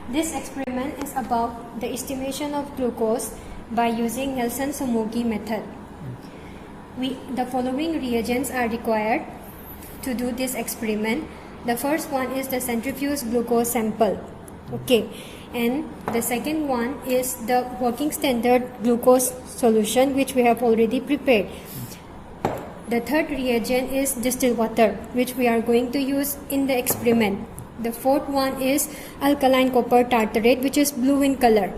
This experiment is about the estimation of glucose by using Neilson-Somogyi method. The following reagents are required to do this experiment. The first one is the centrifuge glucose sample. Okay, and the second one is the working standard glucose solution, which we have already prepared. The third reagent is distilled water, which we are going to use in the experiment. The fourth one is alkaline copper tartrate, which is blue in color.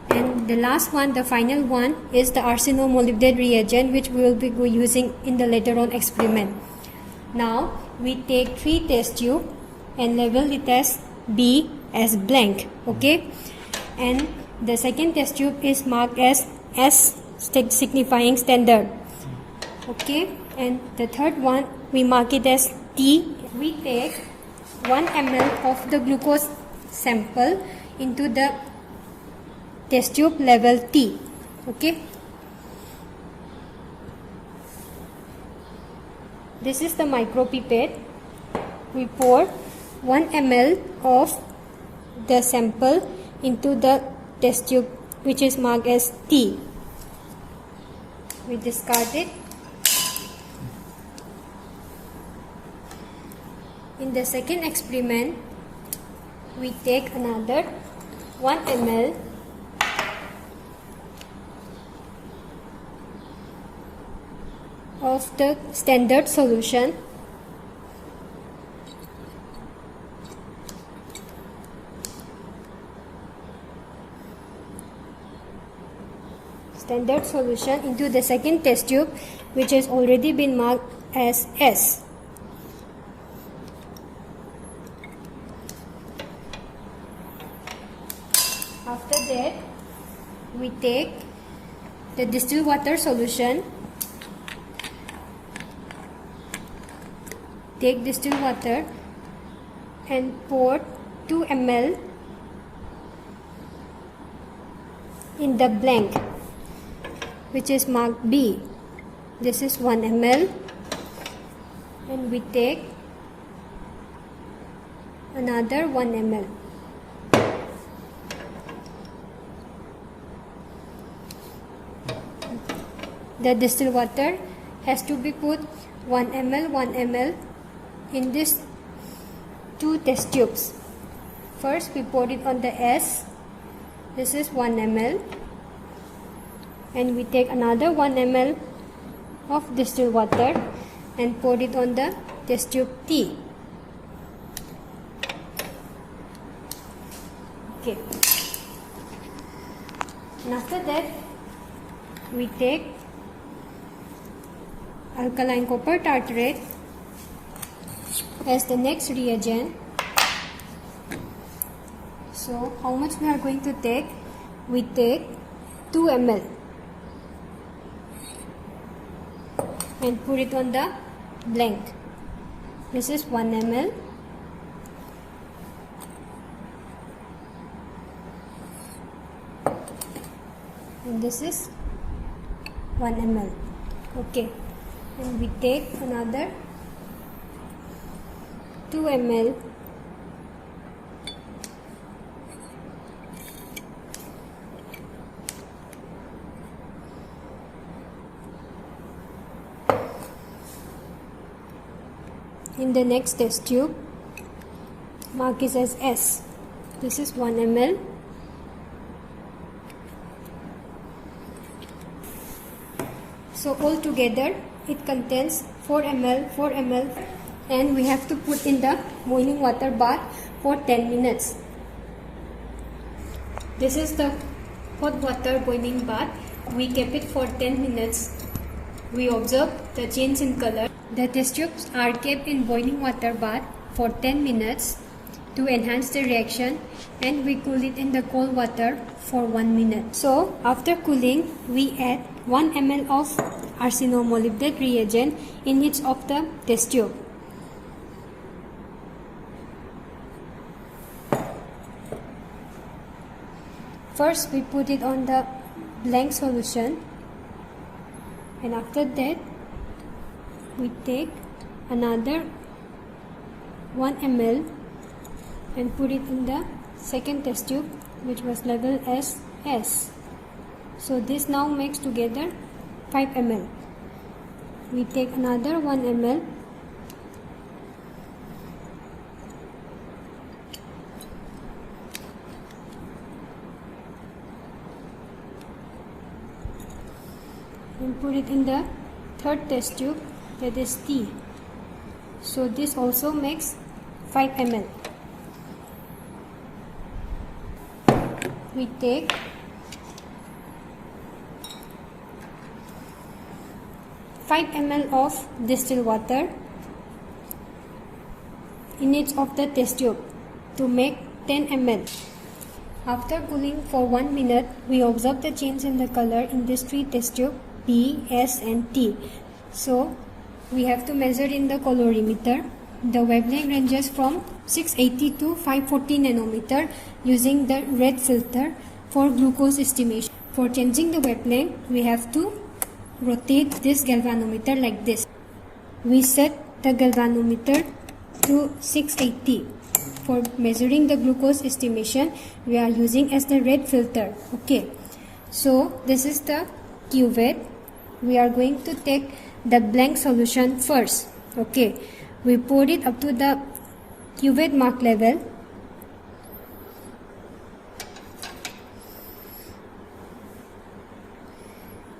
And the last one, the final one, is the arsenomolybdate reagent, which we will be using in the later on experiment. Now we take 3 test tube and label it as B as blank. Okay, and the second test tube is marked as S, signifying standard. Okay, and the third one we mark it as T. We take 1 ml of the glucose sample into the test tube level T. Okay, this is the micropipette. We pour 1 ml of the sample into the test tube, which is marked as T. We discard it. In the second experiment, we take another 1 ml of the standard solution into the second test tube, which has already been marked as S. After that, we take the distilled water solution. Take distilled water and pour 2 ml in the blank, which is marked B. This is 1 ml, and we take another 1 ml. The distilled water has to be put 1 ml in these 2 test tubes. First we pour it on the S. This is 1 ml, and we take another 1 ml of distilled water and pour it on the test tube T. Okay, and after that we take alkaline copper tartrate as the next reagent. So how much we are going to take? We take 2 ml and put it on the blank. This is 1 ml, and this is 1 ml. Okay, and we take another 2 ml in the next test tube, mark it as S. This is 1 ml, so altogether it contains 4 ml, and we have to put in the boiling water bath for 10 minutes. This is the hot water boiling bath. We kept it for 10 minutes. We observe the change in color. The test tubes are kept in boiling water bath for 10 minutes to enhance the reaction, and we cool it in the cold water for 1 minute. So after cooling, we add 1 ml of arsenomolybdate reagent in each of the test tube. First we put it on the blank solution, and after that we take another 1 ml and put it in the second test tube, which was level as S. So this now makes together 5 ml. We take another 1 ml and put it in the third test tube, that is T. So this also makes 5 ml. We take 5 ml of distilled water in each of the test tube to make 10 ml. After cooling for 1 minute, we observe the change in the color in these 3 test tubes, B, S and T. So we have to measure in the colorimeter. The wavelength ranges from 680 to 540 nanometer using the red filter for glucose estimation. For changing the wavelength, we have to rotate this galvanometer like this. We set the galvanometer to 680. For measuring the glucose estimation, we are using as the red filter. Okay, so this is the cuvette. We are going to take the blank solution first. Okay, we pour it up to the cuvette mark level.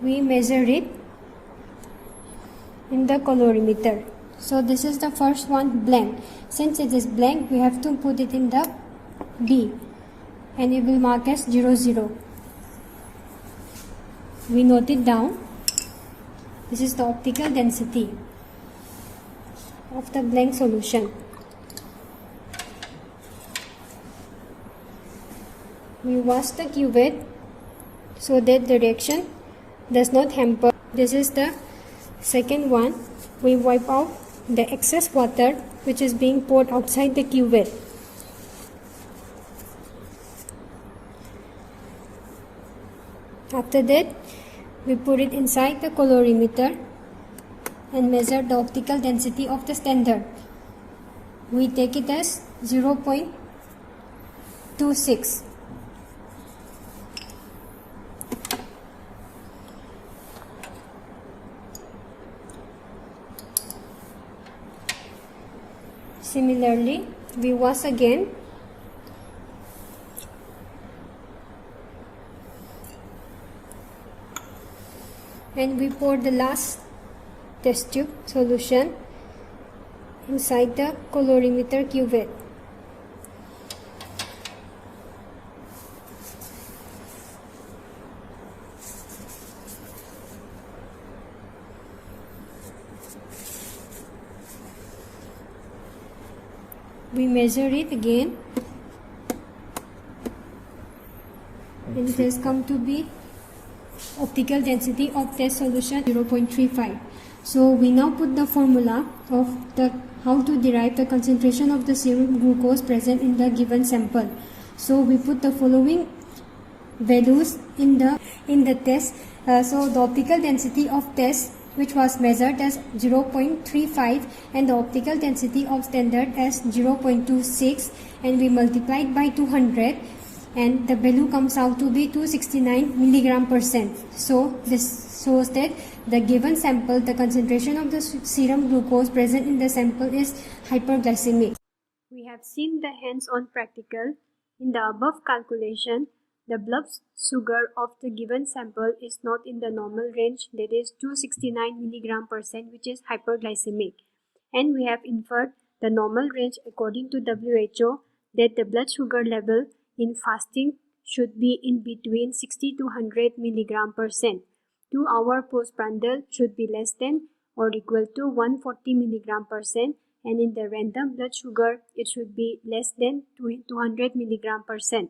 We measure it in the colorimeter. So this is the first one, blank. Since it is blank, we have to put it in the B and it will mark as 00. We note it down. This is the optical density of the blank solution. We wash the cuvette so that the reaction does not hamper. This is the second one. We wipe out the excess water which is being poured outside the cuvette. After that, we put it inside the colorimeter and measure the optical density of the standard. We take it as 0.26. Similarly, we wash again. And we pour the last test tube solution inside the colorimeter cuvette. We measure it again and it has come to be optical density of test solution 0.35. So we now put the formula of how to derive the concentration of the serum glucose present in the given sample. So we put the following values in the test. So the optical density of test, which was measured as 0.35, and the optical density of standard as 0.26, and we multiplied by 200, and the value comes out to be 269 milligram %. So this shows that the given sample, the concentration of the serum glucose present in the sample is hyperglycemic. We have seen the hands-on practical. In the above calculation, the blood sugar of the given sample is not in the normal range, that is 269 milligram %, which is hyperglycemic. And we have inferred the normal range according to WHO, that the blood sugar level in fasting should be in between 60 to 100 milligram %. 2 hour postprandial should be less than or equal to 140 milligram %, and in the random blood sugar it should be less than 200 milligram %.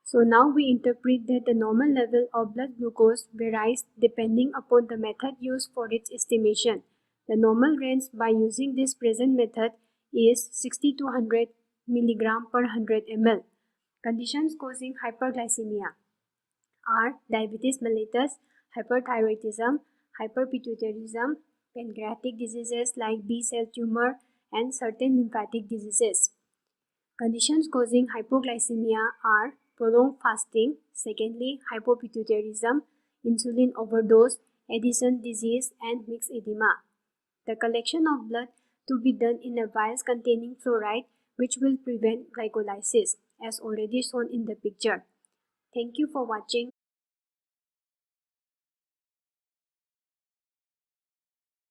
So now we interpret that the normal level of blood glucose varies depending upon the method used for its estimation. The normal range by using this present method is 60 to 100 milligram per 100 ml. Conditions causing hyperglycemia are diabetes mellitus, hyperthyroidism, hyperpituitarism, pancreatic diseases like B-cell tumor, and certain lymphatic diseases. Conditions causing hypoglycemia are prolonged fasting, secondly, hypopituitarism, insulin overdose, Addison disease, and mixed edema. The collection of blood to be done in a vials containing fluoride, which will prevent glycolysis, as already shown in the picture. Thank you for watching.